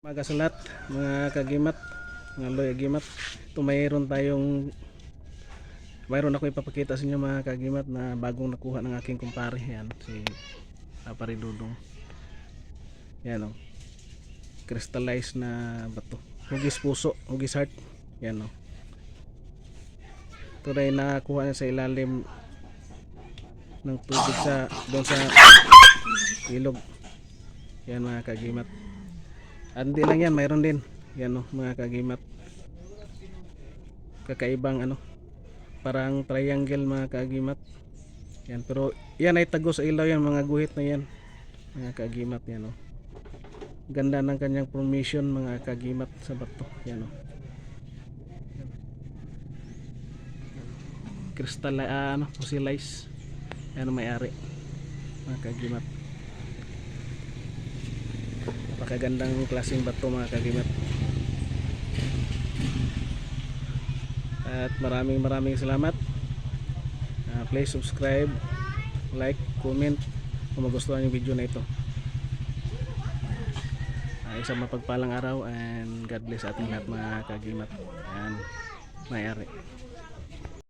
Umaga sa lahat, mga kagimat, mga loy agimat. Ito mayroon ako ipapakita sa inyo mga kagimat na bagong nakuha ng aking kumpare. Yan, si Pare Dudong. Yan o, crystallized na bato. Hugis puso, hugis heart. Yan o. Ito rin nakakuha niya sa ilalim ng tubig doon sa ilog. Yan mga kagimat. Hindi lang yan, mayroon din. Yan o mga kagimat. Kakaibang parang triangle mga kagimat. Yan, pero yan ay tago sa ilaw yan, mga guhit na yan. Mga kagimat yan o. Ganda ng kanyang formation mga kagimat sa bato. Yan o. Crystal fossilized. Yan o may-ari. Mga kagimat. Napakagandang klaseng bato mga kagimat. At maraming salamat. Please subscribe, like, comment kung magustuhan yung video na ito. Isang mapagpalang araw and God bless ating lahat mga kagimat. Yan, may-ari.